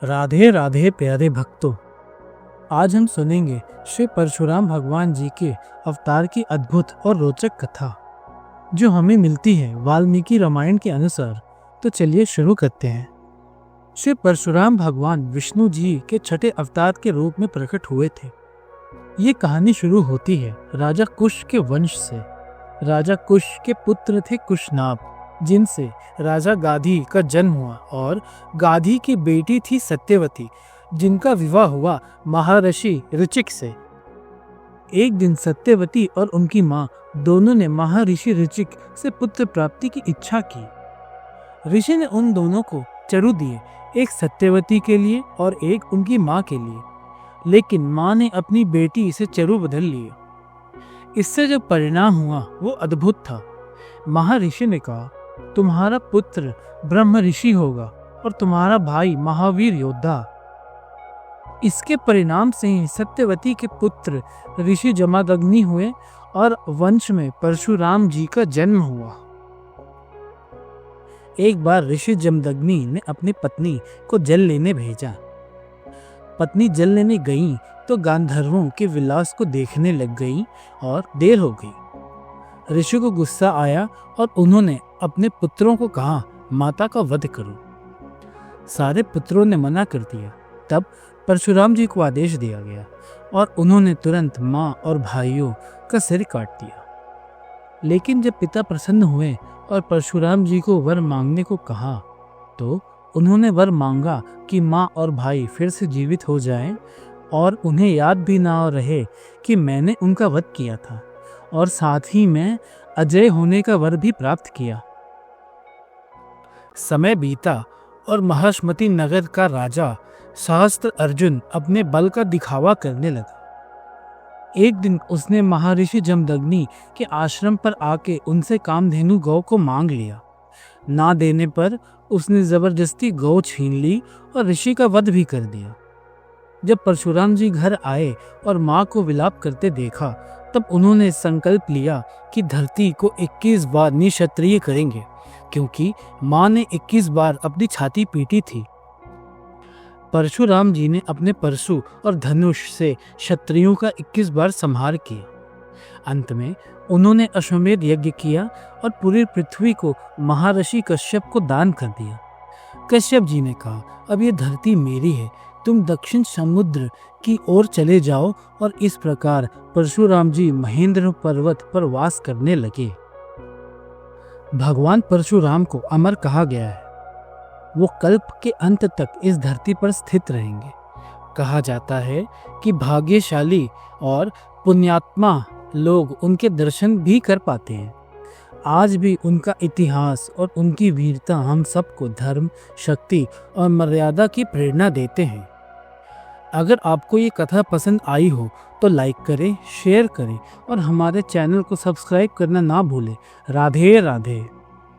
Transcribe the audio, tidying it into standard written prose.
राधे राधे प्यारे भक्तों, आज हम सुनेंगे श्री परशुराम भगवान जी के अवतार की अद्भुत और रोचक कथा जो हमें मिलती है वाल्मीकि रामायण के अनुसार। तो चलिए शुरू करते हैं। श्री परशुराम भगवान विष्णु जी के छठे अवतार के रूप में प्रकट हुए थे। ये कहानी शुरू होती है राजा कुश के वंश से। राजा कुश के पुत्र थे कुशनाभ, जिनसे राजा गाधी का जन्म हुआ, और गाधी की बेटी थी सत्यवती, जिनका विवाह हुआ महर्षि ऋचिक से। एक दिन सत्यवती और उनकी माँ दोनों ने महर्षि ऋचिक से पुत्र प्राप्ति की इच्छा की। ऋषि ने उन दोनों को चरु दिए, एक सत्यवती के लिए और एक उनकी माँ के लिए, लेकिन माँ ने अपनी बेटी से चरु बदल लिए। इससे जो परिणाम हुआ वो अद्भुत था। महर्षि ने कहा, तुम्हारा पुत्र ब्रह्म ऋषि होगा और तुम्हारा भाई महावीर योद्धा। इसके परिणाम से ही सत्यवती के पुत्र ऋषि जमदग्नि हुए और वंश में परशुराम जी का जन्म हुआ। एक बार ऋषि जमदग्नि ने अपनी पत्नी को जल लेने भेजा। पत्नी जल लेने गई तो गांधर्वों के विलास को देखने लग गई और देर हो गई। ऋषि को गुस्सा आया और उन्होंने अपने पुत्रों को कहा, माता का वध करो। सारे पुत्रों ने मना कर दिया। तब परशुराम जी को आदेश दिया गया और उन्होंने तुरंत माँ और भाइयों का सिर काट दिया। लेकिन जब पिता प्रसन्न हुए और परशुराम जी को वर मांगने को कहा, तो उन्होंने वर मांगा कि माँ और भाई फिर से जीवित हो जाएं और उन्हें याद भी ना रहे कि मैंने उनका वध किया था, और साथ ही मैं अजय होने का वर भी प्राप्त किया। समय बीता और महाश्मति नगर का राजा सहस्त्र अर्जुन अपने बल का दिखावा करने लगा। एक दिन उसने महर्षि जमदग्नि के आश्रम पर आके उनसे कामधेनु गौ को मांग लिया। ना देने पर उसने जबरदस्ती गौ छीन ली और ऋषि का वध भी कर दिया। जब परशुराम जी घर आए और माँ को विलाप करते देखा, तब उन्होंने संकल्प लिया कि धरती को 21 बार निक्षत्रिय करेंगे, क्योंकि माँ ने 21 बार अपनी छाती पीटी थी। परशुराम जी ने अपने परशु और धनुष से क्षत्रियों का 21 बार संहार किया। अंत में उन्होंने अश्वमेध यज्ञ किया और पूरी पृथ्वी को महर्षि कश्यप को दान कर दिया। कश्यप जी ने कहा, अब ये धरती मेरी है, तुम दक्षिण समुद्र की ओर चले जाओ। और इस प्रकार परशुराम जी महेंद्र पर्वत पर वास करने लगे। भगवान परशुराम को अमर कहा गया है। वो कल्प के अंत तक इस धरती पर स्थित रहेंगे। कहा जाता है कि भाग्यशाली और पुण्यात्मा लोग उनके दर्शन भी कर पाते हैं। आज भी उनका इतिहास और उनकी वीरता हम सबको धर्म, शक्ति और मर्यादा की प्रेरणा देते हैं। अगर आपको ये कथा पसंद आई हो तो लाइक करें, शेयर करें और हमारे चैनल को सब्सक्राइब करना ना भूलें। राधे राधे।